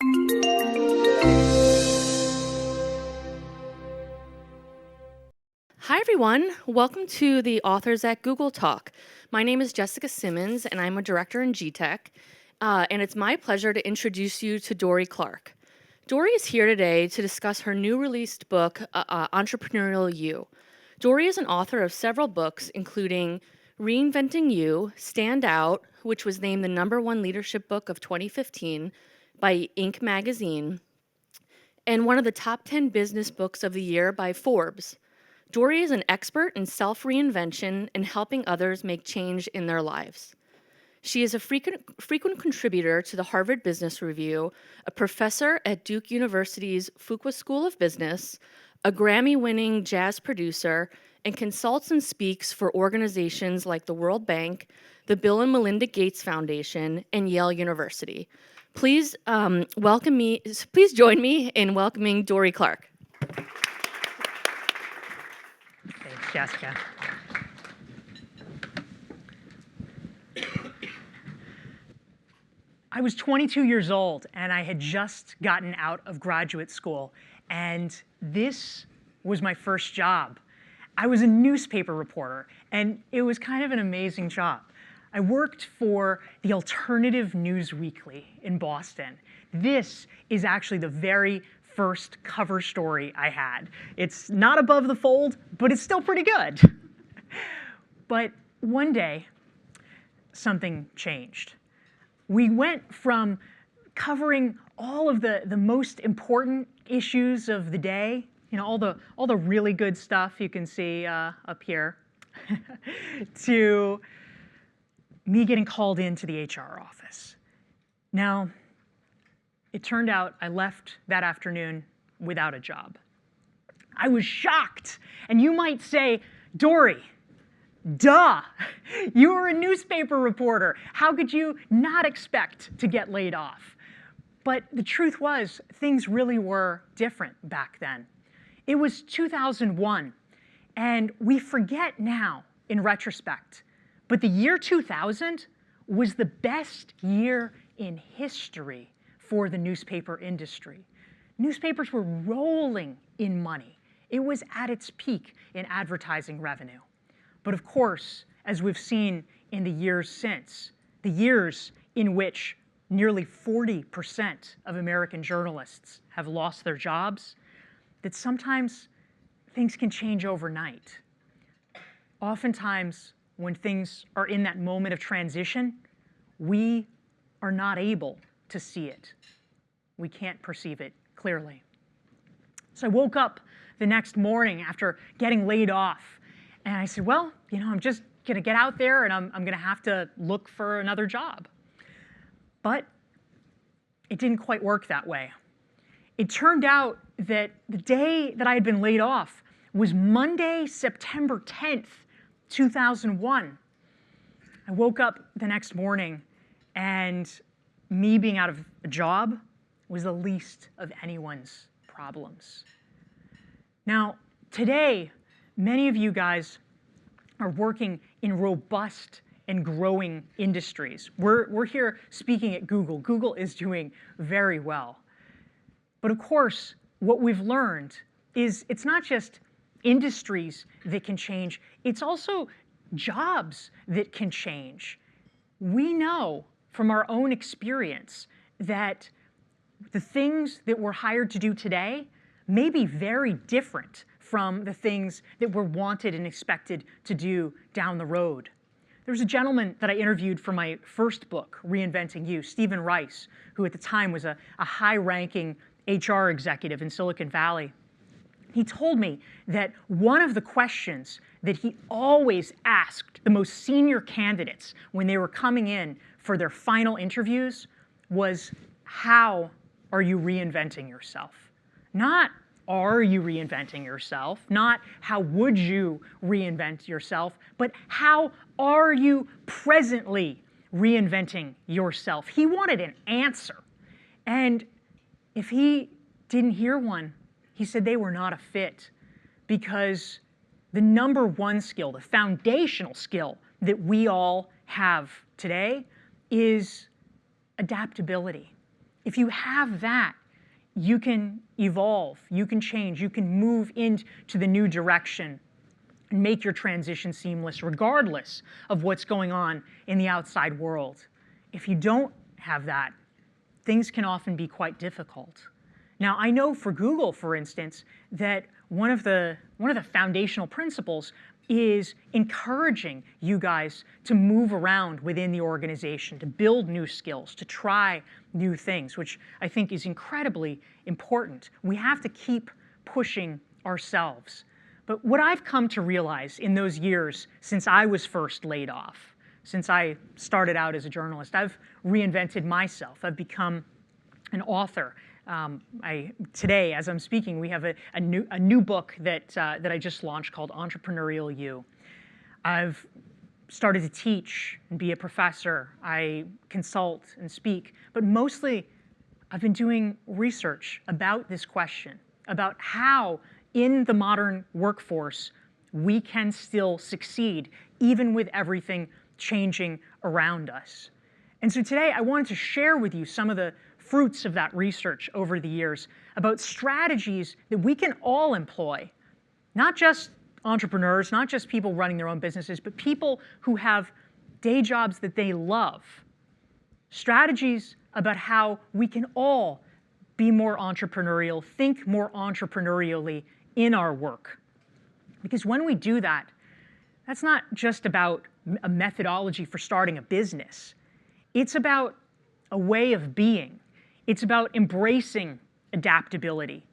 Hi, everyone. Welcome to the Authors at Google Talk. My name is Jessica Simmons, and I'm a director in GTech. And it's my pleasure to introduce you to Dorie Clark. Dorie is here today to discuss her new released book, Entrepreneurial You. Dorie is an author of several books, including Reinventing You, Stand Out, which was named the #1 leadership book of 2015 by Inc. magazine, and one of the top 10 business books of the year by Forbes. Dorie is an expert in self-reinvention and helping others make change in their lives. She is a frequent contributor to the Harvard Business Review, a professor at Duke University's Fuqua School of Business, a Grammy-winning jazz producer, and consults and speaks for organizations like the World Bank, the Bill and Melinda Gates Foundation, and Yale University. Please join me in welcoming Dorie Clark. Thanks, Jessica. I was 22 years old, and I had just gotten out of graduate school, and this was my first job. I was a newspaper reporter, and it was kind of an amazing job. I worked for the Alternative News Weekly in Boston. This is actually the very first cover story I had. It's not above the fold, but it's still pretty good. But one day, something changed. We went from covering all of the most important issues of the day, all the really good stuff you can see up here, to me getting called into the HR office. Now, it turned out I left that afternoon without a job. I was shocked. And you might say, Dorie, duh, you were a newspaper reporter. How could you not expect to get laid off? But the truth was, things really were different back then. It was 2001, and we forget now in retrospect, but the year 2000 was the best year in history for the newspaper industry. Newspapers were rolling in money. It was at its peak in advertising revenue. But of course, as we've seen in the years since, the years in which nearly 40% of American journalists have lost their jobs, that sometimes things can change overnight. Oftentimes, when things are in that moment of transition, we are not able to see it. We can't perceive it clearly. So I woke up the next morning after getting laid off, and I said, well, I'm just going to get out there and I'm going to have to look for another job. But it didn't quite work that way. It turned out that the day that I had been laid off was Monday, September 10th, 2001. I woke up the next morning, and me being out of a job was the least of anyone's problems. Now, today, many of you guys are working in robust and growing industries. We're here speaking at Google. Google is doing very well. But of course, what we've learned is it's not just industries that can change, it's also jobs that can change. We know from our own experience that the things that we're hired to do today may be very different from the things that we're wanted and expected to do down the road. There was a gentleman that I interviewed for my first book, Reinventing You, Stephen Rice, who at the time was a high-ranking HR executive in Silicon Valley. He told me that one of the questions that he always asked the most senior candidates when they were coming in for their final interviews was, how are you reinventing yourself? Not, are you reinventing yourself? Not, how would you reinvent yourself? But how are you presently reinventing yourself? He wanted an answer. And if he didn't hear one, he said they were not a fit, because the #1 skill, the foundational skill that we all have today is adaptability. If you have that, you can evolve, you can change, you can move into the new direction and make your transition seamless regardless of what's going on in the outside world. If you don't have that, things can often be quite difficult. Now, I know for Google, for instance, that one of the foundational principles is encouraging you guys to move around within the organization, to build new skills, to try new things, which I think is incredibly important. We have to keep pushing ourselves. But what I've come to realize in those years since I was first laid off, since I started out as a journalist, I've reinvented myself. I've become an author. Today, as I'm speaking, we have a new book that I just launched called Entrepreneurial You. I've started to teach and be a professor. I consult and speak, but mostly I've been doing research about this question, about how in the modern workforce we can still succeed even with everything changing around us. And so today I wanted to share with you some of the fruits of that research over the years about strategies that we can all employ, not just entrepreneurs, not just people running their own businesses, but people who have day jobs that they love. Strategies about how we can all be more entrepreneurial, think more entrepreneurially in our work. Because when we do that, that's not just about a methodology for starting a business. It's about a way of being. It's about embracing adaptability.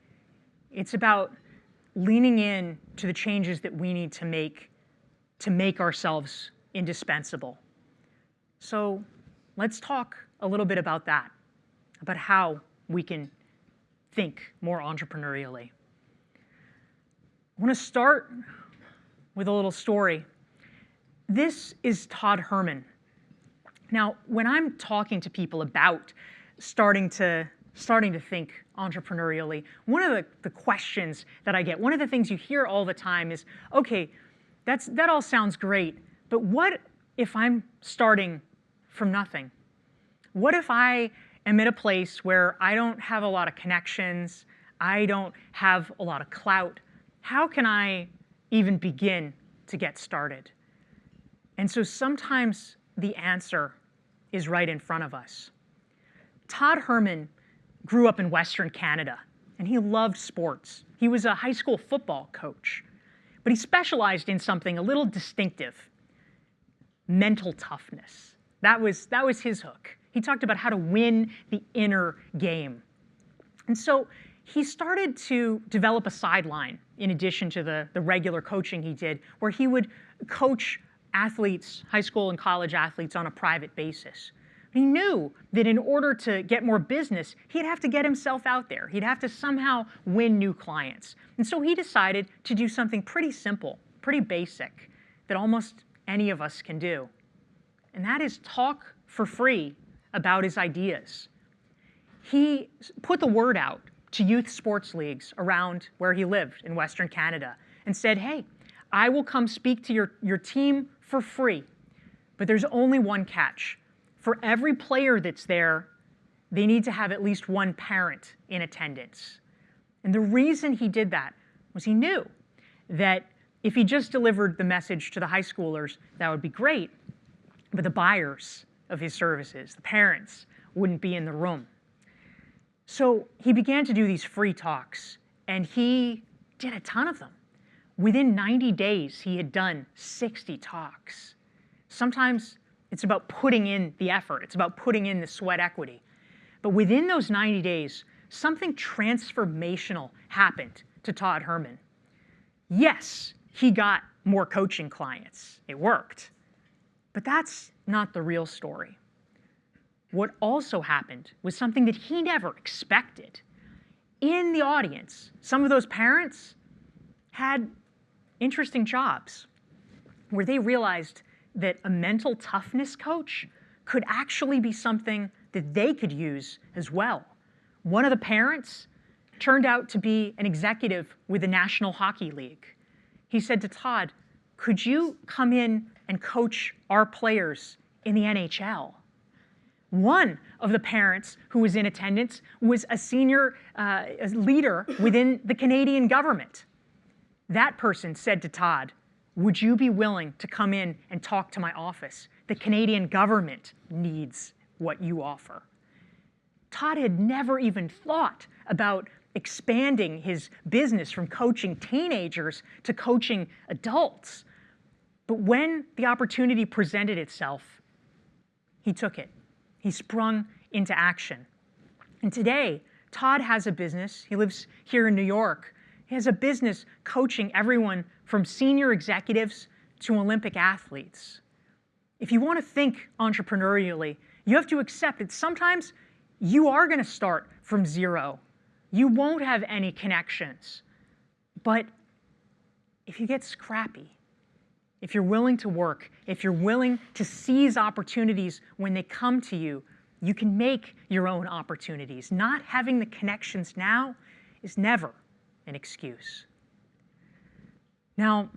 It's about leaning in to the changes that we need to make ourselves indispensable. So let's talk a little bit about that, about how we can think more entrepreneurially. I want to start with a little story. This is Todd Herrmann. Now, when I'm talking to people about starting to think entrepreneurially, one of the questions that I get, one of the things you hear all the time is, okay, that all sounds great, but what if I'm starting from nothing? What if I am at a place where I don't have a lot of connections, I don't have a lot of clout? How can I even begin to get started? And so sometimes the answer is right in front of us. Todd Herrmann grew up in Western Canada, and he loved sports. He was a high school football coach, but he specialized in something a little distinctive: mental toughness. That was his hook. He talked about how to win the inner game. And so he started to develop a sideline in addition to the regular coaching he did, where he would coach athletes, high school and college athletes, on a private basis. He knew that in order to get more business, he'd have to get himself out there. He'd have to somehow win new clients. And so he decided to do something pretty simple, pretty basic, that almost any of us can do. And that is talk for free about his ideas. He put the word out to youth sports leagues around where he lived in Western Canada and said, hey, I will come speak to your team for free, but there's only one catch. For every player that's there, they need to have at least one parent in attendance. And the reason he did that was he knew that if he just delivered the message to the high schoolers, that would be great, but the buyers of his services, the parents, wouldn't be in the room. So he began to do these free talks, and he did a ton of them. Within 90 days, he had done 60 talks. Sometimes it's about putting in the effort. It's about putting in the sweat equity. But within those 90 days, something transformational happened to Todd Herrmann. Yes, he got more coaching clients. It worked. But that's not the real story. What also happened was something that he never expected. In the audience, some of those parents had interesting jobs where they realized that a mental toughness coach could actually be something that they could use as well. One of the parents turned out to be an executive with the National Hockey League. He said to Todd, could you come in and coach our players in the NHL? One of the parents who was in attendance was a senior leader within the Canadian government. That person said to Todd, "Would you be willing to come in and talk to my office? The Canadian government needs what you offer." Todd had never even thought about expanding his business from coaching teenagers to coaching adults. But when the opportunity presented itself, he took it. He sprung into action. And today, Todd has a business. He lives here in New York. He has a business coaching everyone from senior executives to Olympic athletes. If you want to think entrepreneurially, you have to accept that sometimes you are going to start from zero. You won't have any connections. But if you get scrappy, if you're willing to work, if you're willing to seize opportunities when they come to you, you can make your own opportunities. Not having the connections now is never an excuse. Now,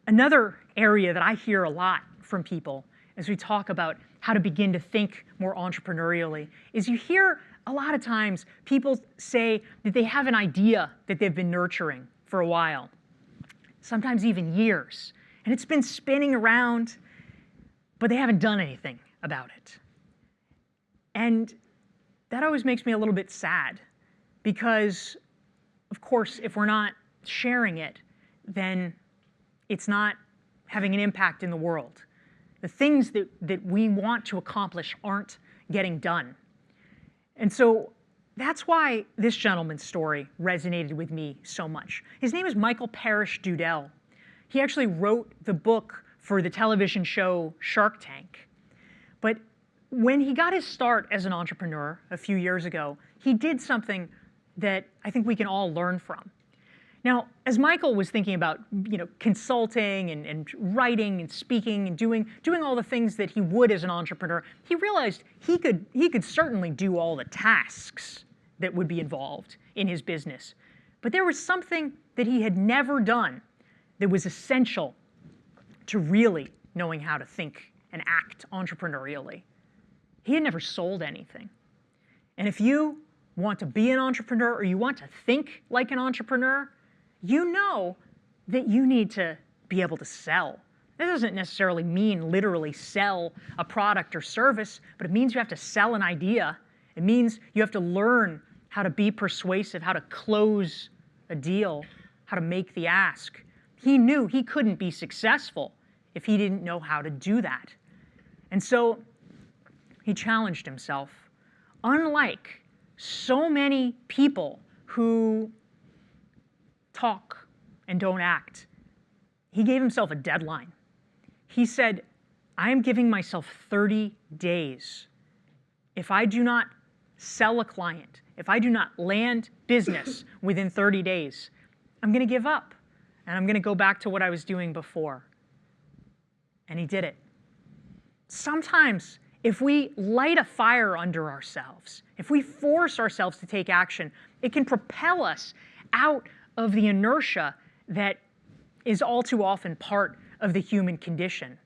another area that I hear a lot from people as we talk about how to begin to think more entrepreneurially is you hear a lot of times people say that they have an idea that they've been nurturing for a while, sometimes even years, and it's been spinning around, but they haven't done anything about it. And that always makes me a little bit sad because, of course, if we're not sharing it, then it's not having an impact in the world. The things that we want to accomplish aren't getting done. And so that's why this gentleman's story resonated with me so much. His name is Michael Parrish Dudell. He actually wrote the book for the television show Shark Tank. But when he got his start as an entrepreneur a few years ago, he did something that I think we can all learn from. Now, as Michael was thinking about consulting and writing and speaking and doing all the things that he would as an entrepreneur, he realized he could certainly do all the tasks that would be involved in his business. But there was something that he had never done that was essential to really knowing how to think and act entrepreneurially. He had never sold anything. And if you want to be an entrepreneur or you want to think like an entrepreneur, you know that you need to be able to sell. That doesn't necessarily mean literally sell a product or service, but it means you have to sell an idea. It means you have to learn how to be persuasive, how to close a deal, how to make the ask. He knew he couldn't be successful if he didn't know how to do that. And so he challenged himself. Unlike so many people who talk and don't act, he gave himself a deadline. He said, I am giving myself 30 days. If I do not sell a client, if I do not land business within 30 days, I'm going to give up and I'm going to go back to what I was doing before. And he did it. Sometimes if we light a fire under ourselves, if we force ourselves to take action, it can propel us out of the inertia that is all too often part of the human condition.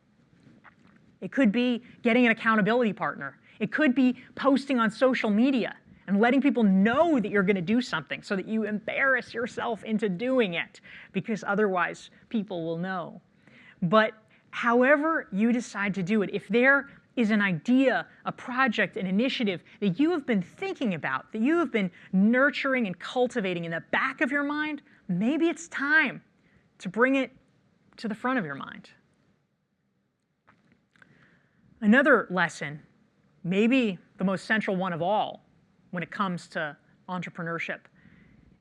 It could be getting an accountability partner. It could be posting on social media and letting people know that you're going to do something so that you embarrass yourself into doing it, because otherwise people will know. But however you decide to do it, if there is an idea, a project, an initiative that you have been thinking about, that you have been nurturing and cultivating in the back of your mind, maybe it's time to bring it to the front of your mind. Another lesson, maybe the most central one of all when it comes to entrepreneurship,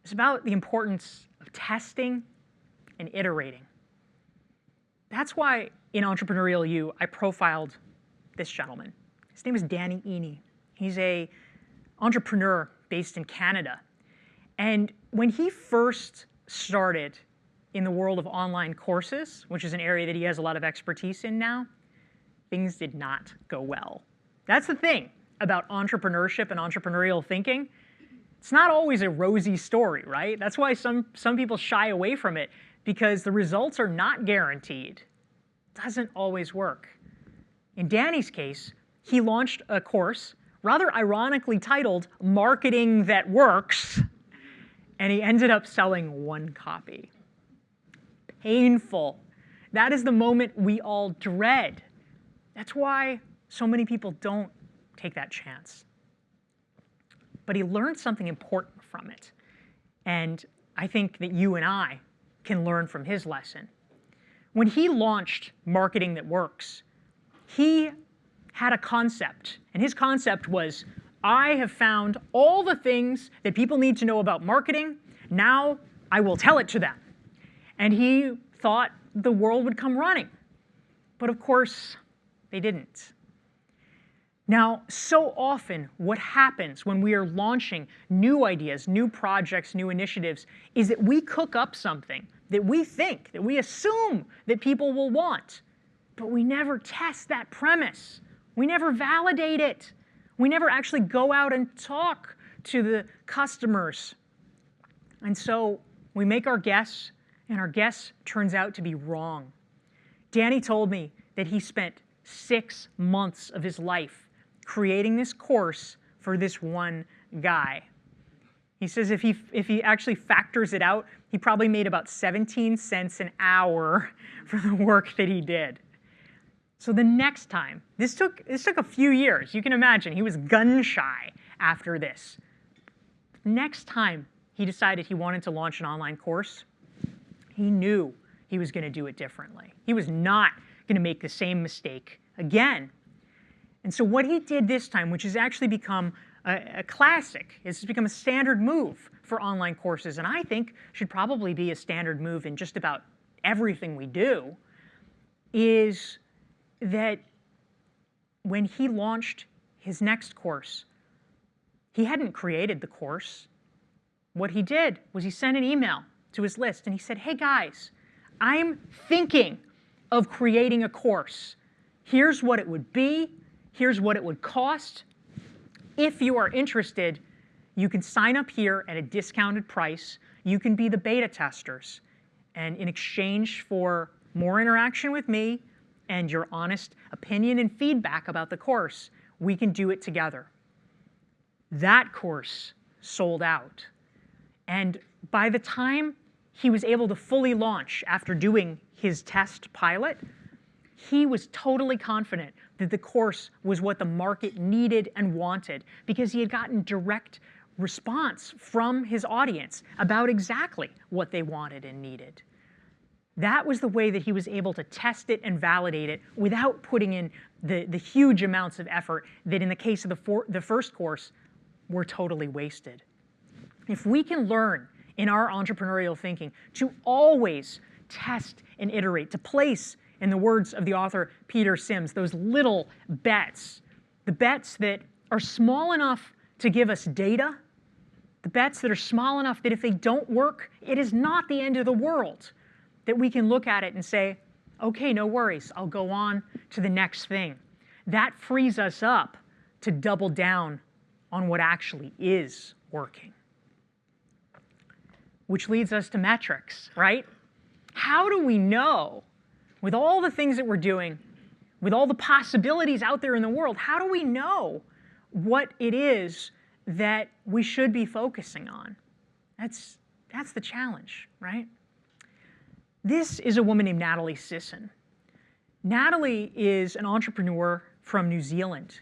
is about the importance of testing and iterating. That's why in Entrepreneurial You, I profiled this gentleman. His name is Danny Achon. He's an entrepreneur based in Canada. And when he first started in the world of online courses, which is an area that he has a lot of expertise in now, things did not go well. That's the thing about entrepreneurship and entrepreneurial thinking. It's not always a rosy story, right? That's why some people shy away from it, because the results are not guaranteed. It doesn't always work. In Danny's case, he launched a course rather ironically titled Marketing That Works, and he ended up selling 1 copy. Painful. That is the moment we all dread. That's why so many people don't take that chance. But he learned something important from it. And I think that you and I can learn from his lesson. When he launched Marketing That Works, he had a concept. And his concept was, I have found all the things that people need to know about marketing. Now I will tell it to them. And he thought the world would come running. But of course, they didn't. Now, so often what happens when we are launching new ideas, new projects, new initiatives, is that we cook up something that we think, that we assume that people will want, but we never test that premise. We never validate it. We never actually go out and talk to the customers. And so we make our guess, and our guess turns out to be wrong. Danny told me that he spent 6 months of his life creating this course for this one guy. He says if he actually factors it out, he probably made about 17 cents an hour for the work that he did. So the next time, this took a few years. You can imagine, he was gun shy after this. Next time he decided he wanted to launch an online course, he knew he was going to do it differently. He was not going to make the same mistake again. And so what he did this time, which has actually become a classic, it's become a standard move for online courses, and I think should probably be a standard move in just about everything we do, is that when he launched his next course, he hadn't created the course. What he did was he sent an email to his list and he said, hey guys, I'm thinking of creating a course. Here's what it would be. Here's what it would cost. If you are interested, you can sign up here at a discounted price. You can be the beta testers. And in exchange for more interaction with me and your honest opinion and feedback about the course, we can do it together. That course sold out. And by the time he was able to fully launch after doing his test pilot, he was totally confident that the course was what the market needed and wanted because he had gotten direct response from his audience about exactly what they wanted and needed. That was the way that he was able to test it and validate it without putting in the huge amounts of effort that in the case of the first course were totally wasted. If we can learn in our entrepreneurial thinking to always test and iterate, to place, in the words of the author Peter Sims, those little bets, the bets that are small enough to give us data, the bets that are small enough that if they don't work, it is not the end of the world, that we can look at it and say, okay, no worries, I'll go on to the next thing. That frees us up to double down on what actually is working. Which leads us to metrics, right? How do we know, with all the things that we're doing, with all the possibilities out there in the world, how do we know what it is that we should be focusing on? That's the challenge, right? This is a woman named Natalie Sisson. Natalie is an entrepreneur from New Zealand.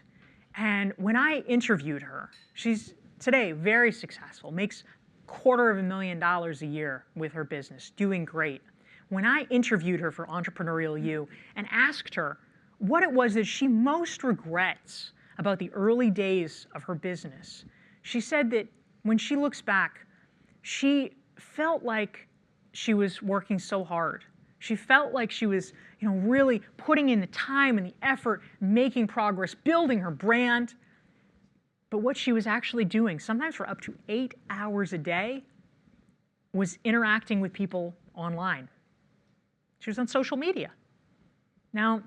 And when I interviewed her, she's today very successful, makes $250,000 a year with her business, doing great. When I interviewed her for Entrepreneurial You and asked her what it was that she most regrets about the early days of her business, she said that when she looks back, she felt like she was working so hard. She felt like she was, really putting in the time and the effort, making progress, building her brand. But what she was actually doing, sometimes for up to 8 hours a day, was interacting with people online. She was on social media. Now,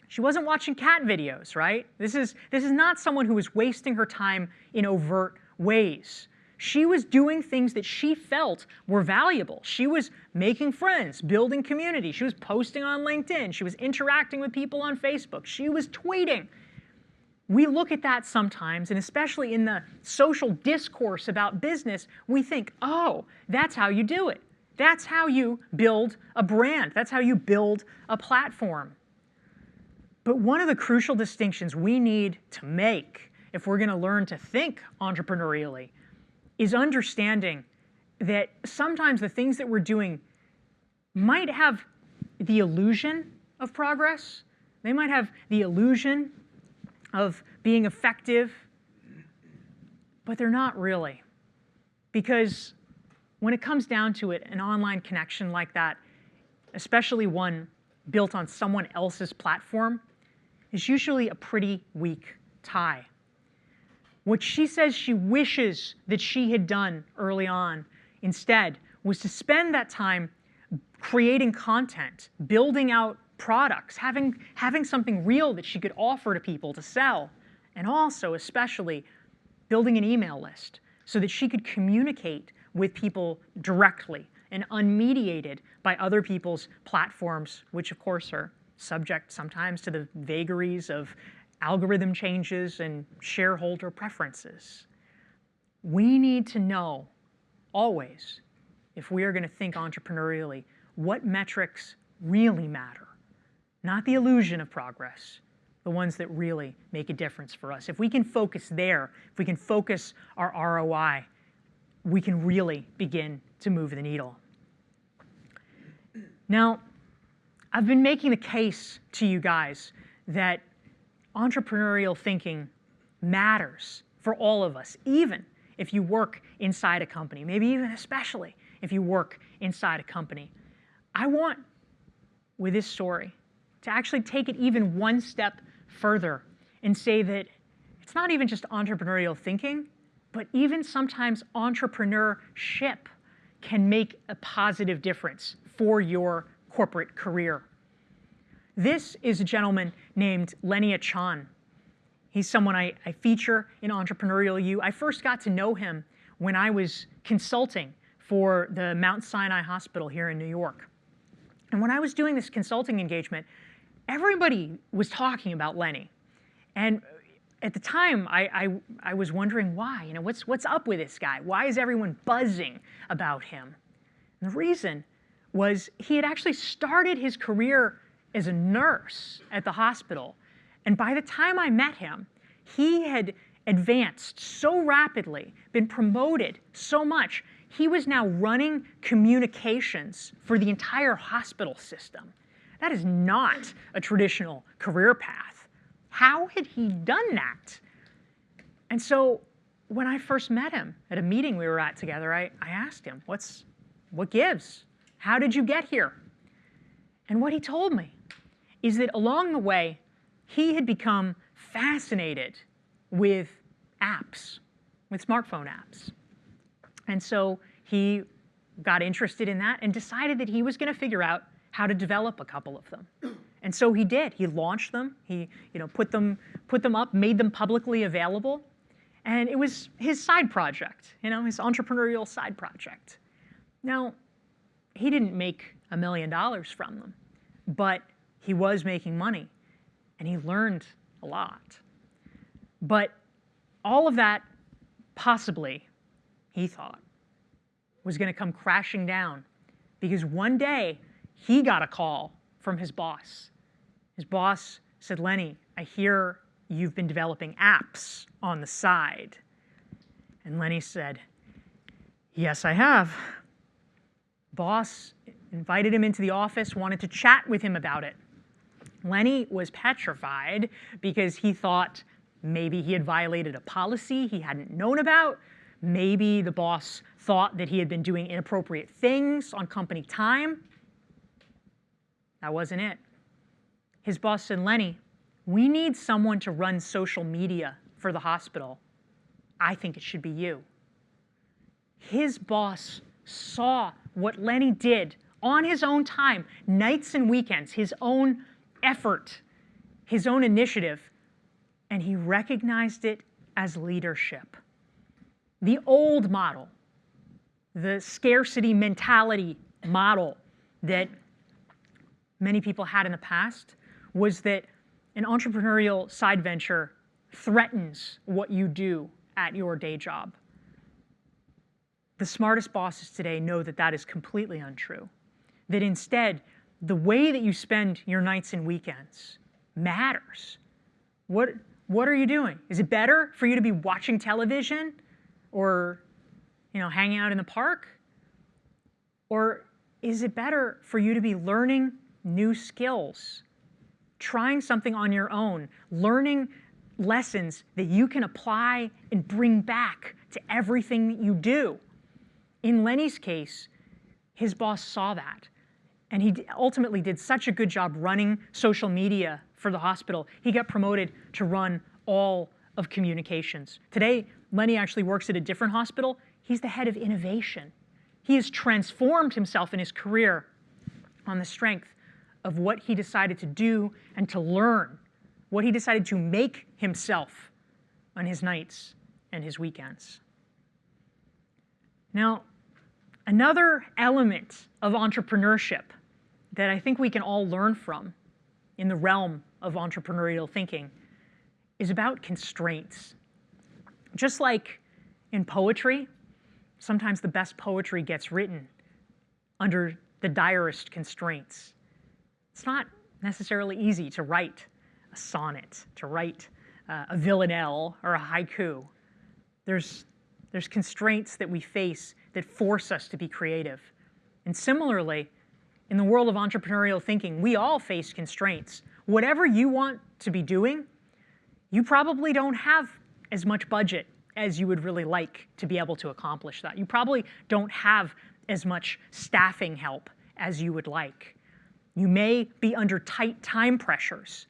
she wasn't watching cat videos, right? This is not someone who was wasting her time in overt ways. She was doing things that she felt were valuable. She was making friends, building community. She was posting on LinkedIn. She was interacting with people on Facebook. She was tweeting. We look at that sometimes, and especially in the social discourse about business, we think, oh, that's how you do it. That's how you build a brand. That's how you build a platform. But one of the crucial distinctions we need to make if we're going to learn to think entrepreneurially is understanding that sometimes the things that we're doing might have the illusion of progress. They might have the illusion of being effective, but they're not really. Because when it comes down to it, an online connection like that, especially one built on someone else's platform, is usually a pretty weak tie. What she says she wishes that she had done early on instead was to spend that time creating content, building out products, having something real that she could offer to people to sell, and also, especially, building an email list so that she could communicate with people directly and unmediated by other people's platforms, which of course are subject sometimes to the vagaries of algorithm changes and shareholder preferences. We need to know always, if we are going to think entrepreneurially, what metrics really matter. Not the illusion of progress, the ones that really make a difference for us. If we can focus there, if we can focus our ROI, we can really begin to move the needle. Now, I've been making the case to you guys that entrepreneurial thinking matters for all of us, even if you work inside a company, maybe even especially if you work inside a company. I want, with this story, to actually take it even one step further and say that it's not even just entrepreneurial thinking, but even sometimes entrepreneurship can make a positive difference for your corporate career. This is a gentleman named Lenny Achon. He's someone I feature in Entrepreneurial You. I first got to know him when I was consulting for the Mount Sinai Hospital here in New York. And when I was doing this consulting engagement, everybody was talking about Lenny. And at the time, I was wondering why. You know, what's up with this guy? Why is everyone buzzing about him? And the reason was he had actually started his career as a nurse at the hospital. And by the time I met him, he had advanced so rapidly, been promoted so much, he was now running communications for the entire hospital system. That is not a traditional career path. How had he done that? And so when I first met him at a meeting we were at together, I asked him, what gives? How did you get here? And what he told me is that along the way, he had become fascinated with apps, with smartphone apps. And so he got interested in that and decided that he was going to figure out how to develop a couple of them. And so he did. He launched them. He put them up, made them publicly available. And it was his side project, his entrepreneurial side project. Now, he didn't make $1 million from them, but he was making money, and he learned a lot. But all of that, possibly, he thought, was going to come crashing down because one day he got a call from his boss. His boss said, "Lenny, I hear you've been developing apps on the side." And Lenny said, "Yes, I have." Boss invited him into the office, wanted to chat with him about it. Lenny was petrified because he thought maybe he had violated a policy he hadn't known about. Maybe the boss thought that he had been doing inappropriate things on company time. That wasn't it. His boss said, "Lenny, we need someone to run social media for the hospital. I think it should be you." His boss saw what Lenny did on his own time, nights and weekends, his own effort, his own initiative, and he recognized it as leadership. The old model, the scarcity mentality model that many people had in the past, was that an entrepreneurial side venture threatens what you do at your day job. The smartest bosses today know that that is completely untrue. That instead, the way that you spend your nights and weekends matters. What are you doing? Is it better for you to be watching television or hanging out in the park? Or is it better for you to be learning new skills, trying something on your own, learning lessons that you can apply and bring back to everything that you do? In Lenny's case, his boss saw that, and he ultimately did such a good job running social media for the hospital. He got promoted to run all of communications. Today, Lenny actually works at a different hospital. He's the head of innovation. He has transformed himself in his career on the strength of what he decided to do and to learn, what he decided to make himself on his nights and his weekends. Now, another element of entrepreneurship that I think we can all learn from in the realm of entrepreneurial thinking is about constraints. Just like in poetry, sometimes the best poetry gets written under the direst constraints. It's not necessarily easy to write a sonnet, to write a villanelle or a haiku. There's constraints that we face that force us to be creative. And similarly, in the world of entrepreneurial thinking, we all face constraints. Whatever you want to be doing, you probably don't have as much budget as you would really like to be able to accomplish that. You probably don't have as much staffing help as you would like. You may be under tight time pressures,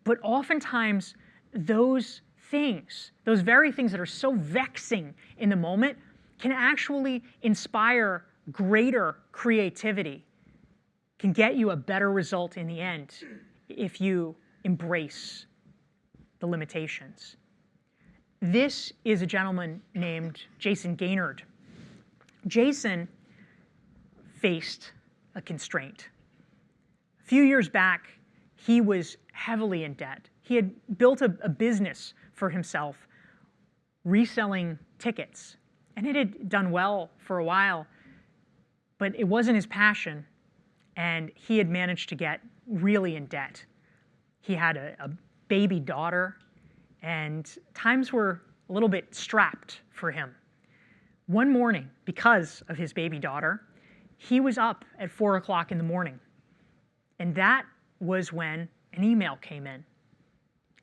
but oftentimes those things, those very things that are so vexing in the moment, can actually inspire greater creativity, can get you a better result in the end if you embrace the limitations. This is a gentleman named Jason Gaynard. Jason faced a constraint. A few years back, he was heavily in debt. He had built a business for himself, reselling tickets, and it had done well for a while, but it wasn't his passion, and he had managed to get really in debt. He had a baby daughter, and times were a little bit strapped for him. One morning, because of his baby daughter, he was up at 4 o'clock in the morning, and that was when an email came in.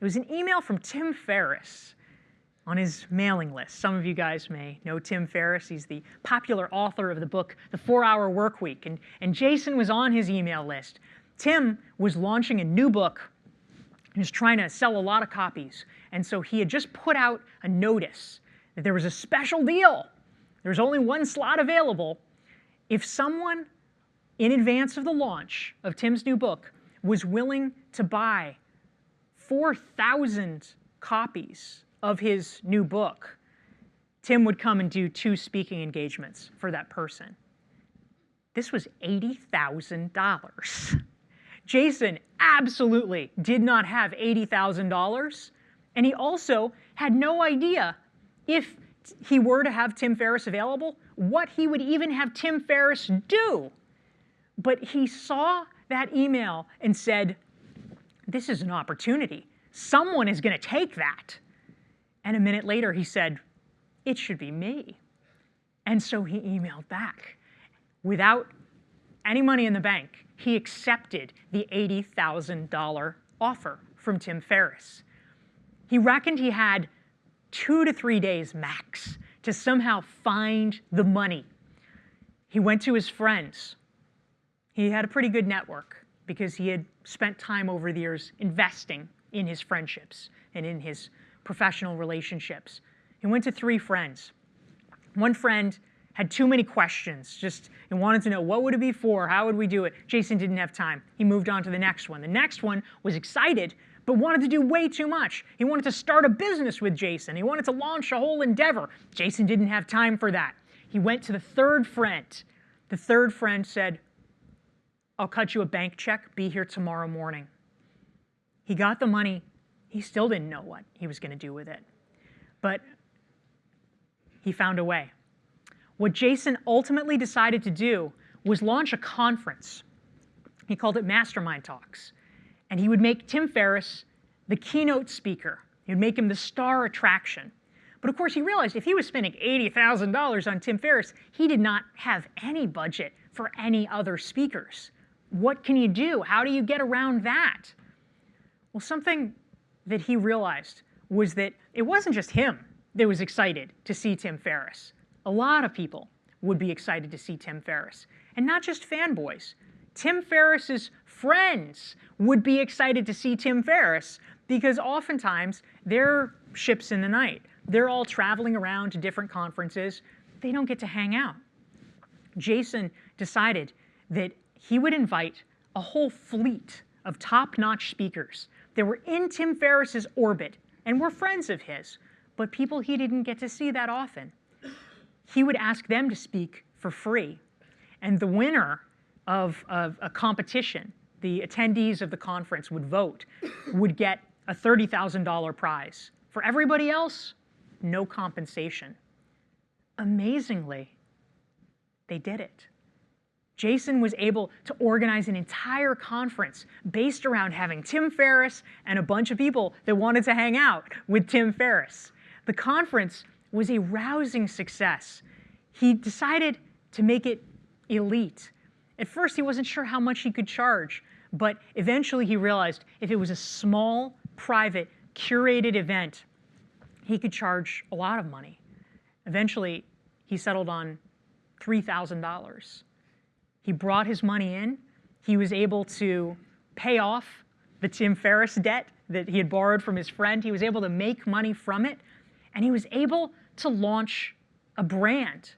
It was an email from Tim Ferriss on his mailing list. Some of you guys may know Tim Ferriss. He's the popular author of the book, The 4-Hour Workweek, and Jason was on his email list. Tim was launching a new book. He was trying to sell a lot of copies, and so he had just put out a notice that there was a special deal. There was only one slot available. If someone, in advance of the launch of Tim's new book, was willing to buy 4,000 copies of his new book, Tim would come and do 2 speaking engagements for that person. This was $80,000. Jason absolutely did not have $80,000, and he also had no idea if he were to have Tim Ferriss available, what he would even have Tim Ferriss do. But he saw that email and said, this is an opportunity. Someone is going to take that. And a minute later, he said, it should be me. And so he emailed back. Without any money in the bank, he accepted the $80,000 offer from Tim Ferriss. He reckoned he had 2 to 3 days max to somehow find the money. He went to his friends. He had a pretty good network because he had spent time over the years investing in his friendships and in his professional relationships. He went to 3 friends. One friend had too many questions, and wanted to know what would it be for, how would we do it. Jason didn't have time. He moved on to the next one. The next one was excited, but wanted to do way too much. He wanted to start a business with Jason. He wanted to launch a whole endeavor. Jason didn't have time for that. He went to the 3rd friend. The 3rd friend said, I'll cut you a bank check. Be here tomorrow morning. He got the money. He still didn't know what he was going to do with it. But he found a way. What Jason ultimately decided to do was launch a conference. He called it Mastermind Talks. And he would make Tim Ferriss the keynote speaker. He would make him the star attraction. But of course, he realized if he was spending $80,000 on Tim Ferriss, he did not have any budget for any other speakers. What can you do? How do you get around that? Well, something that he realized was that it wasn't just him that was excited to see Tim Ferriss. A lot of people would be excited to see Tim Ferriss. And not just fanboys. Tim Ferriss's friends would be excited to see Tim Ferriss because oftentimes they're ships in the night. They're all traveling around to different conferences. They don't get to hang out. Jason decided that he would invite a whole fleet of top-notch speakers that were in Tim Ferriss's orbit and were friends of his, but people he didn't get to see that often. He would ask them to speak for free. And the winner of a competition, the attendees of the conference would vote, would get a $30,000 prize. For everybody else, no compensation. Amazingly, they did it. Jason was able to organize an entire conference based around having Tim Ferriss and a bunch of people that wanted to hang out with Tim Ferriss. The conference was a rousing success. He decided to make it elite. At first, he wasn't sure how much he could charge, but eventually he realized if it was a small, private, curated event, he could charge a lot of money. Eventually, he settled on $3,000. He brought his money in. He was able to pay off the Tim Ferriss debt that he had borrowed from his friend. He was able to make money from it, and he was able to launch a brand.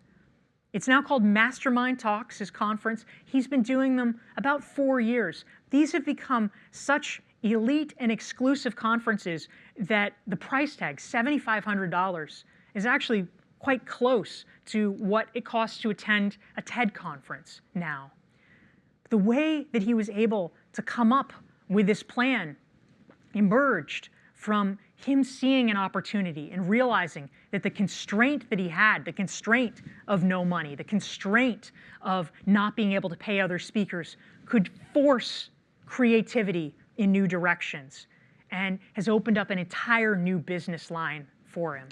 It's now called Mastermind Talks, his conference. He's been doing them about 4 years. These have become such elite and exclusive conferences that the price tag, $7,500, is actually quite close to what it costs to attend a TED conference now. The way that he was able to come up with this plan emerged from him seeing an opportunity and realizing that the constraint that he had, the constraint of no money, the constraint of not being able to pay other speakers, could force creativity in new directions and has opened up an entire new business line for him.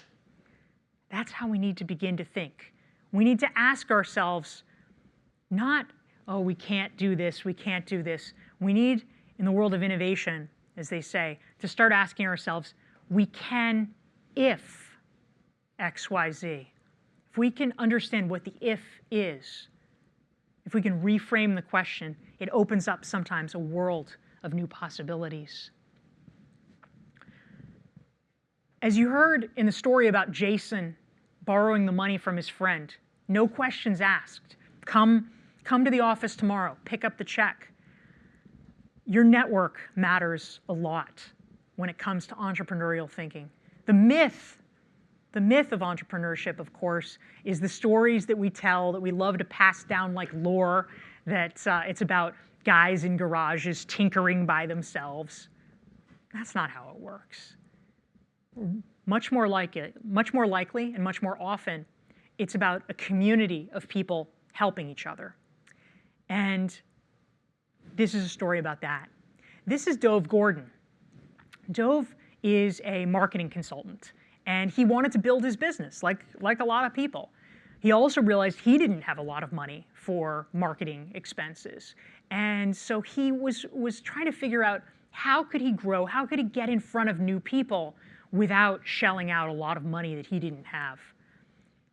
That's how we need to begin to think. We need to ask ourselves, not, oh, we can't do this, we can't do this. We need, in the world of innovation, as they say, to start asking ourselves, we can if X, Y, Z. If we can understand what the if is, if we can reframe the question, it opens up sometimes a world of new possibilities. As you heard in the story about Jason borrowing the money from his friend, no questions asked. Come to the office tomorrow, pick up the check. Your network matters a lot when it comes to entrepreneurial thinking. The myth of entrepreneurship, of course, is the stories that we tell, that we love to pass down like lore, that it's about guys in garages tinkering by themselves. That's not how it works. Much more likely and much more often, it's about a community of people helping each other. And this is a story about that. This is Dove Gordon. Dove is a marketing consultant, and he wanted to build his business like a lot of people. He also realized he didn't have a lot of money for marketing expenses. And so he was trying to figure out how could he grow, how could he get in front of new people without shelling out a lot of money that he didn't have.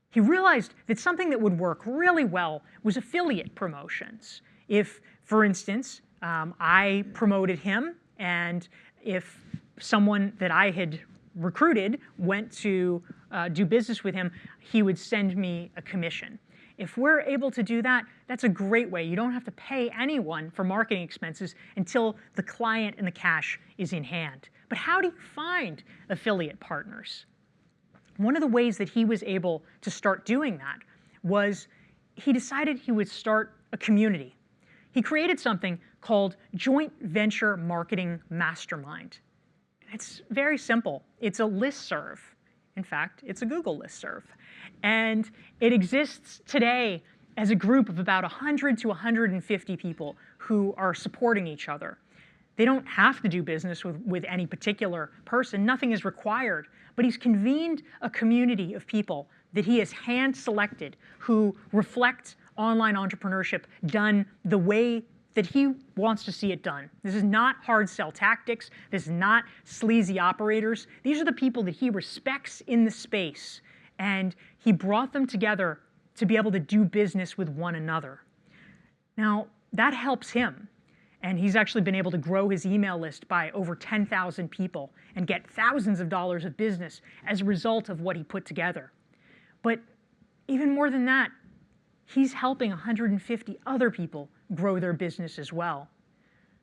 He realized that something that would work really well was affiliate promotions. If, for instance, I promoted him, and if someone that I had recruited went to do business with him, he would send me a commission. If we're able to do that, that's a great way. You don't have to pay anyone for marketing expenses until the client and the cash is in hand. But how do you find affiliate partners? One of the ways that he was able to start doing that was he decided he would start a community. He created something called Joint Venture Marketing Mastermind. It's very simple. It's a listserv. In fact, it's a Google listserv. And it exists today as a group of about 100 to 150 people who are supporting each other. They don't have to do business with any particular person. Nothing is required. But he's convened a community of people that he has hand-selected who reflect online entrepreneurship done the way that he wants to see it done. This is not hard sell tactics. This is not sleazy operators. These are the people that he respects in the space. And he brought them together to be able to do business with one another. Now, that helps him. And he's actually been able to grow his email list by over 10,000 people and get thousands of dollars of business as a result of what he put together. But even more than that, he's helping 150 other people grow their business as well.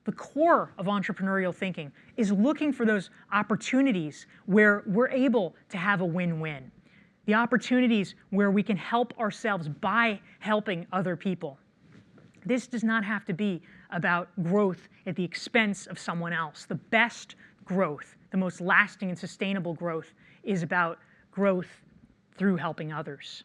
The core of entrepreneurial thinking is looking for those opportunities where we're able to have a win-win. The opportunities where we can help ourselves by helping other people. This does not have to be about growth at the expense of someone else. The best growth, the most lasting and sustainable growth, is about growth through helping others.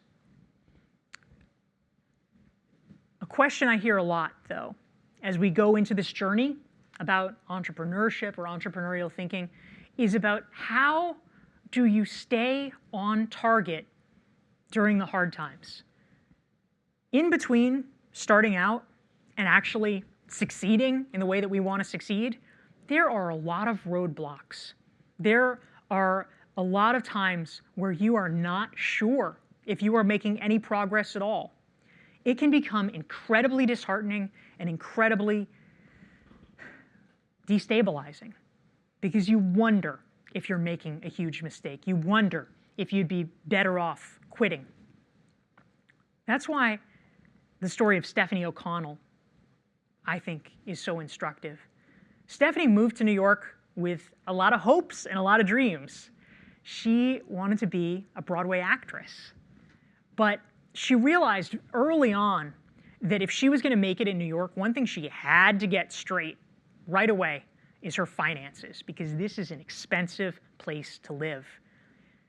A question I hear a lot, though, as we go into this journey about entrepreneurship or entrepreneurial thinking, is about how do you stay on target during the hard times? In between starting out and actually succeeding in the way that we want to succeed, there are a lot of roadblocks. There are a lot of times where you are not sure if you are making any progress at all. It can become incredibly disheartening and incredibly destabilizing because you wonder if you're making a huge mistake. You wonder if you'd be better off quitting. That's why the story of Stephanie O'Connell, I think, is so instructive. Stephanie moved to New York with a lot of hopes and a lot of dreams. She wanted to be a Broadway actress. But she realized early on that if she was going to make it in New York, one thing she had to get straight right away is her finances, because this is an expensive place to live.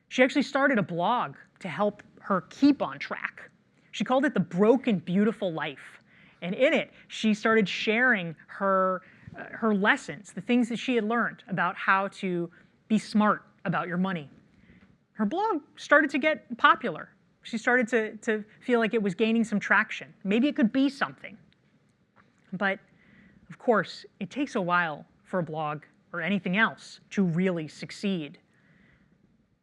She actually started a blog to help her keep on track. She called it The Broken Beautiful Life. And in it, she started sharing her lessons, the things that she had learned about how to be smart about your money. Her blog started to get popular. She started to feel like it was gaining some traction. Maybe it could be something. But of course, it takes a while for a blog or anything else to really succeed.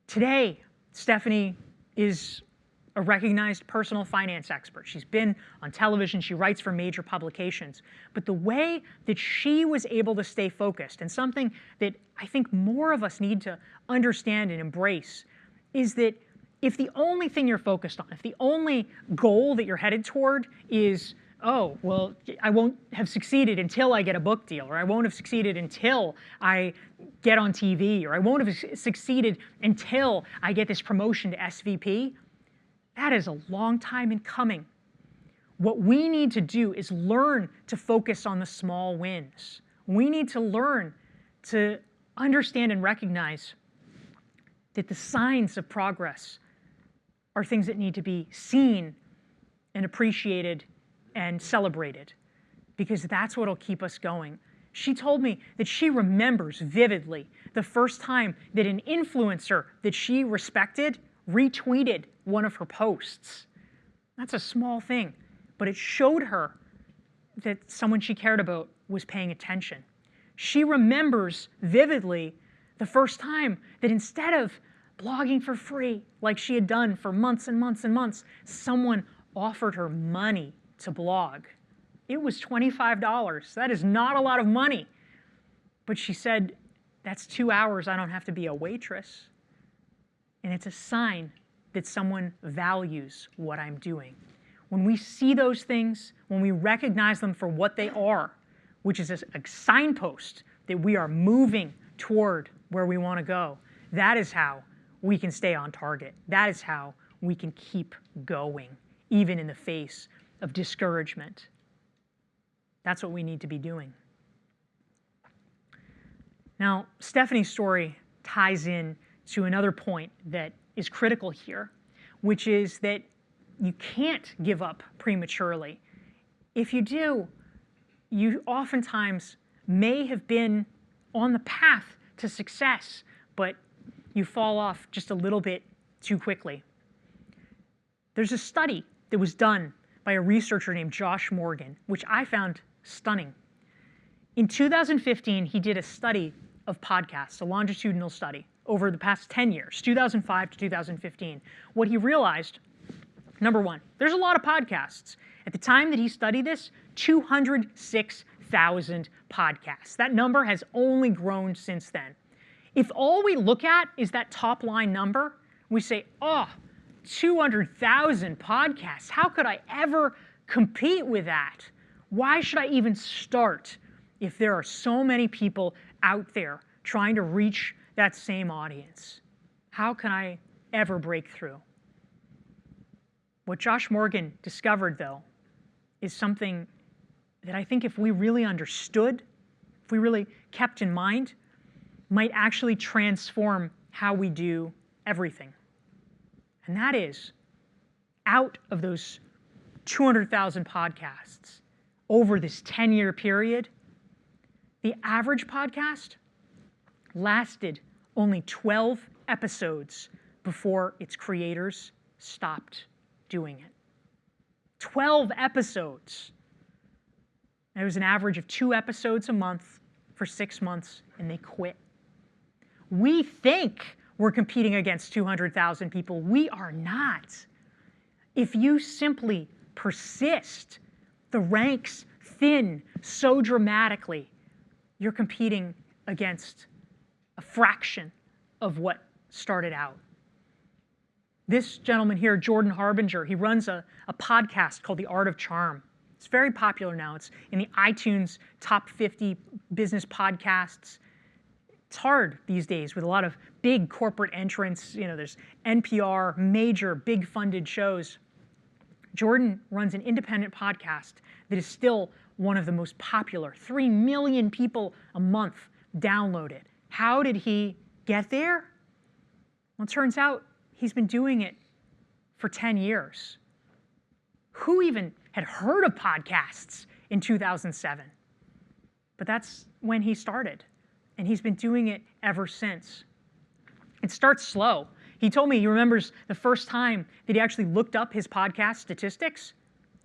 Today, Stephanie is a recognized personal finance expert. She's been on television, she writes for major publications. But the way that she was able to stay focused, and something that I think more of us need to understand and embrace, is that if the only thing you're focused on, if the only goal that you're headed toward is, oh, well, I won't have succeeded until I get a book deal, or I won't have succeeded until I get on TV, or I won't have succeeded until I get this promotion to SVP, that is a long time in coming. What we need to do is learn to focus on the small wins. We need to learn to understand and recognize that the signs of progress are things that need to be seen and appreciated and celebrated, because that's what will keep us going. She told me that she remembers vividly the first time that an influencer that she respected retweeted one of her posts. That's a small thing, but it showed her that someone she cared about was paying attention. She remembers vividly the first time that instead of blogging for free like she had done for months and months and months, someone offered her money to blog. It was $25. That is not a lot of money. But she said, that's 2 hours I don't have to be a waitress. And it's a sign that someone values what I'm doing. When we see those things, when we recognize them for what they are, which is a signpost that we are moving toward where we want to go, that is how we can stay on target. That is how we can keep going, even in the face of discouragement. That's what we need to be doing. Now, Stephanie's story ties in to another point that is critical here, which is that you can't give up prematurely. If you do, you oftentimes may have been on the path to success, but you fall off just a little bit too quickly. There's a study that was done by a researcher named Josh Morgan, which I found stunning. In 2015, he did a study of podcasts, a longitudinal study over the past 10 years, 2005 to 2015. What he realized, number one, there's a lot of podcasts. At the time that he studied this, 206,000 podcasts. That number has only grown since then. If all we look at is that top line number, we say, oh, 200,000 podcasts. How could I ever compete with that? Why should I even start if there are so many people out there trying to reach that same audience? How can I ever break through? What Josh Morgan discovered, though, is something that I think if we really understood, if we really kept in mind, might actually transform how we do everything. And that is, out of those 200,000 podcasts over this 10-year period, the average podcast lasted only 12 episodes before its creators stopped doing it. 12 episodes. There was an average of 2 episodes a month for 6 months, and they quit. We think we're competing against 200,000 people. We are not. If you simply persist, the ranks thin so dramatically, you're competing against a fraction of what started out. This gentleman here, Jordan Harbinger, he runs a podcast called The Art of Charm. It's very popular now. It's in the iTunes top 50 business podcasts. It's hard these days with a lot of big corporate entrants. You know, there's NPR, major, big funded shows. Jordan runs an independent podcast that is still one of the most popular. 3 million people a month download it. How did he get there? Well, it turns out he's been doing it for 10 years. Who even had heard of podcasts in 2007? But that's when he started, and he's been doing it ever since. It starts slow. He told me he remembers the first time that he actually looked up his podcast statistics.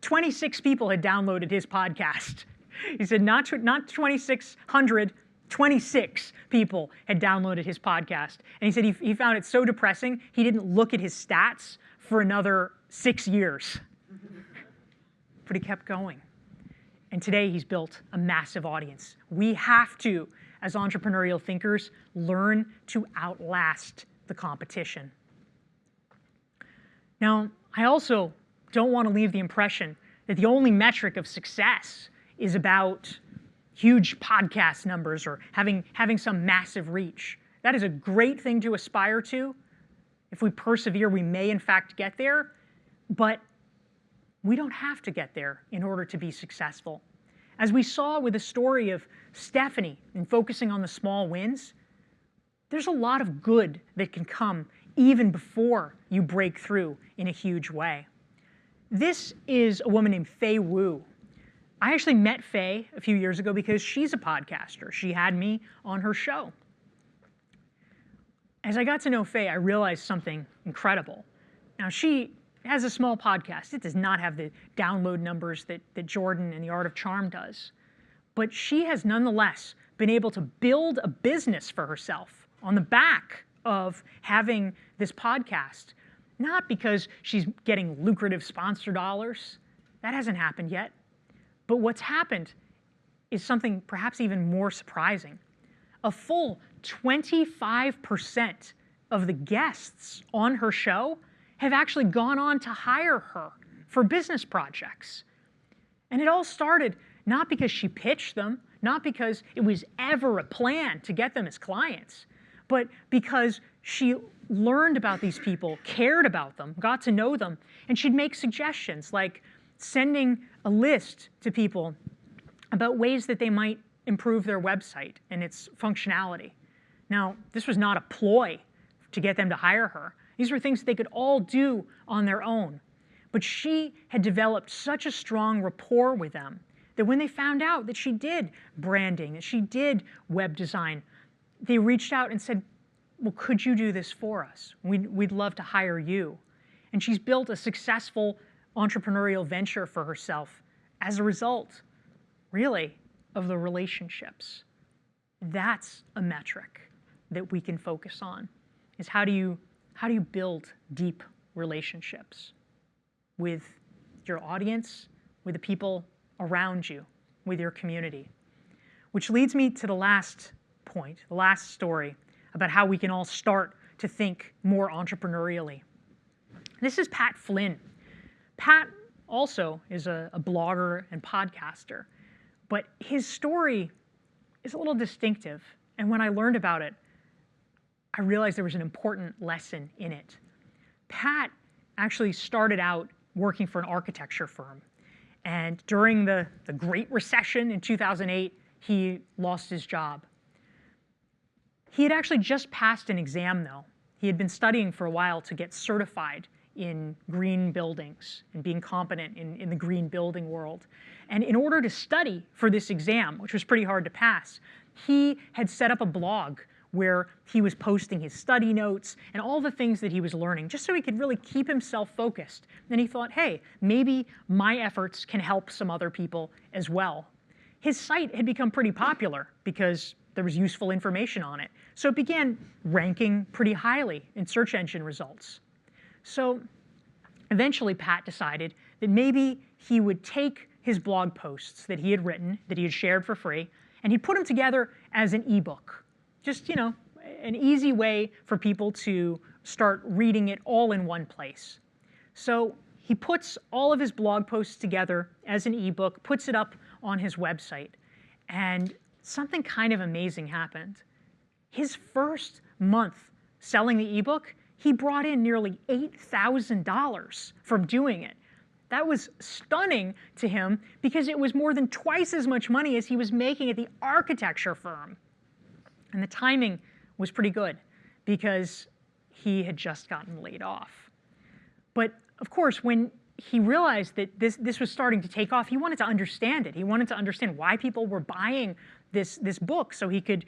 26 people had downloaded his podcast. He said not 2,600, 26 people had downloaded his podcast. And he said he found it so depressing, he didn't look at his stats for another 6 years. But he kept going. And today he's built a massive audience. We have to, as entrepreneurial thinkers, learn to outlast the competition. Now, I also don't want to leave the impression that the only metric of success is about huge podcast numbers or having some massive reach. That is a great thing to aspire to. If we persevere, we may in fact get there, but we don't have to get there in order to be successful. As we saw with the story of Stephanie and focusing on the small wins, there's a lot of good that can come even before you break through in a huge way. This is a woman named Fei Wu. I actually met Fei a few years ago because she's a podcaster. She had me on her show. As I got to know Fei, I realized something incredible. Now, she has a small podcast. It does not have the download numbers that Jordan and The Art of Charm does. But she has nonetheless been able to build a business for herself on the back of having this podcast. Not because she's getting lucrative sponsor dollars. That hasn't happened yet. But what's happened is something perhaps even more surprising. A full 25% of the guests on her show have actually gone on to hire her for business projects. And it all started not because she pitched them, not because it was ever a plan to get them as clients, but because she learned about these people, cared about them, got to know them, and she'd make suggestions like sending a list to people about ways that they might improve their website and its functionality. Now, this was not a ploy to get them to hire her. These were things that they could all do on their own. But she had developed such a strong rapport with them that when they found out that she did branding, that she did web design, they reached out and said, well, could you do this for us? We'd love to hire you. And she's built a successful entrepreneurial venture for herself as a result, really, of the relationships. That's a metric that we can focus on, is how do you build deep relationships with your audience, with the people around you, with your community. Which leads me to the last point, the last story about how we can all start to think more entrepreneurially. This is Pat Flynn. Pat also is a blogger and podcaster, but his story is a little distinctive. And when I learned about it, I realized there was an important lesson in it. Pat actually started out working for an architecture firm. And during the Great Recession in 2008, he lost his job. He had actually just passed an exam, though. He had been studying for a while to get certified in green buildings and being competent in the green building world. And in order to study for this exam, which was pretty hard to pass, he had set up a blog where he was posting his study notes and all the things that he was learning, just so he could really keep himself focused. Then he thought, hey, maybe my efforts can help some other people as well. His site had become pretty popular because there was useful information on it. So it began ranking pretty highly in search engine results. So eventually Pat decided that maybe he would take his blog posts that he had written, that he had shared for free, and he'd put them together as an ebook. Just, an easy way for people to start reading it all in one place. So he puts all of his blog posts together as an ebook, puts it up on his website, and something kind of amazing happened. His first month selling the ebook, he brought in nearly $8,000 from doing it. That was stunning to him because it was more than twice as much money as he was making at the architecture firm. And the timing was pretty good because he had just gotten laid off. But of course, when he realized that this was starting to take off, he wanted to understand it. He wanted to understand why people were buying this book so he could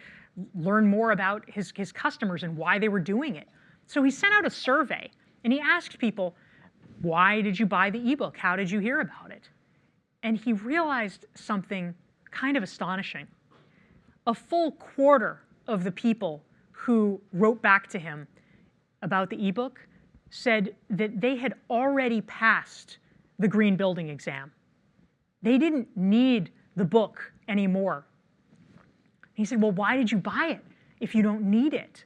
learn more about his customers and why they were doing it. So he sent out a survey and he asked people, why did you buy the ebook? How did you hear about it? And he realized something kind of astonishing. A full quarter of the people who wrote back to him about the ebook said that they had already passed the green building exam. They didn't need the book anymore. He said, well, why did you buy it if you don't need it?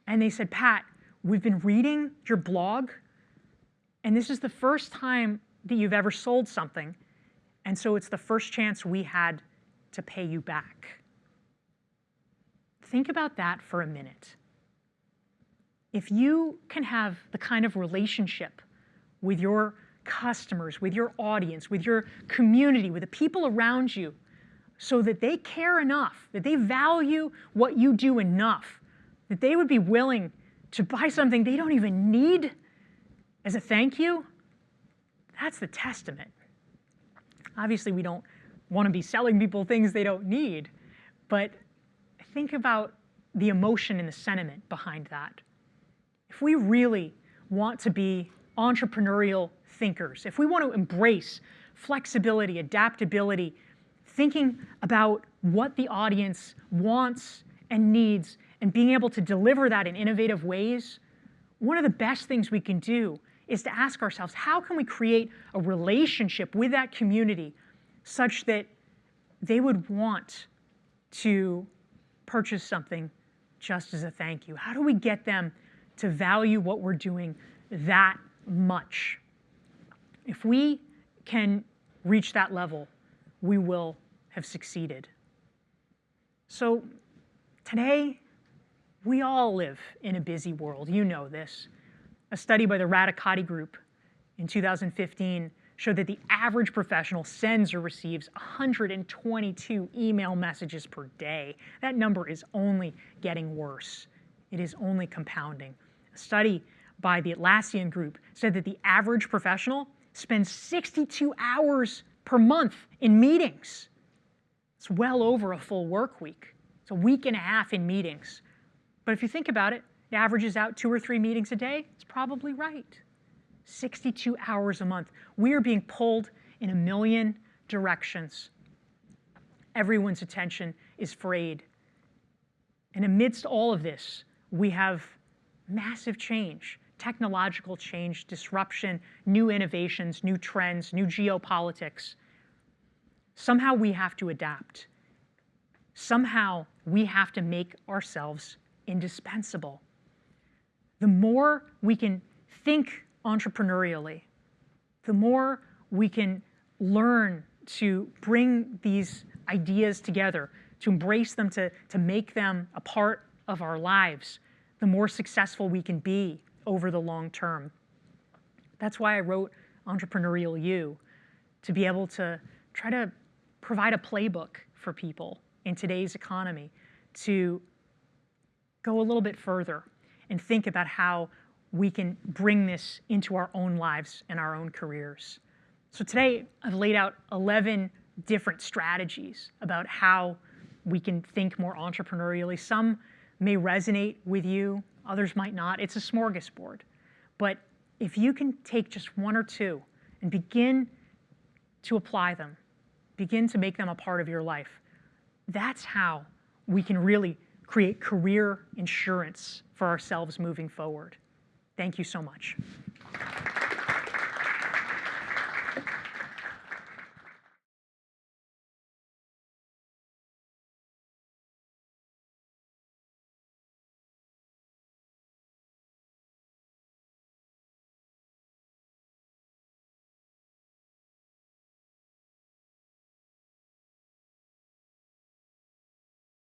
And they said, Pat, we've been reading your blog, and this is the first time that you've ever sold something, and so it's the first chance we had to pay you back. Think about that for a minute. If you can have the kind of relationship with your customers, with your audience, with your community, with the people around you, so that they care enough, that they value what you do enough, that they would be willing to buy something they don't even need as a thank you, that's the testament. Obviously, we don't want to be selling people things they don't need, but think about the emotion and the sentiment behind that. If we really want to be entrepreneurial thinkers, if we want to embrace flexibility, adaptability, thinking about what the audience wants and needs, and being able to deliver that in innovative ways, one of the best things we can do is to ask ourselves, how can we create a relationship with that community such that they would want to purchase something just as a thank you? How do we get them to value what we're doing that much? If we can reach that level, we will have succeeded. So today, we all live in a busy world. You know this. A study by the Radicati Group in 2015 showed that the average professional sends or receives 122 email messages per day. That number is only getting worse. It is only compounding. A study by the Atlassian Group said that the average professional spends 62 hours per month in meetings. It's well over a full work week. It's a week and a half in meetings. But if you think about it, it averages out 2 or 3 meetings a day. It's probably right. 62 hours a month. We are being pulled in a million directions. Everyone's attention is frayed. And amidst all of this, we have massive change, technological change, disruption, new innovations, new trends, new geopolitics. Somehow we have to adapt. Somehow we have to make ourselves indispensable. The more we can think entrepreneurially, the more we can learn to bring these ideas together, to embrace them, to make them a part of our lives, the more successful we can be over the long term. That's why I wrote Entrepreneurial You, to be able to try to provide a playbook for people in today's economy to go a little bit further and think about how we can bring this into our own lives and our own careers. So today, I've laid out 11 different strategies about how we can think more entrepreneurially. Some may resonate with you, others might not. It's a smorgasbord. But if you can take just one or two and begin to apply them, begin to make them a part of your life, that's how we can really create career insurance for ourselves moving forward. Thank you so much.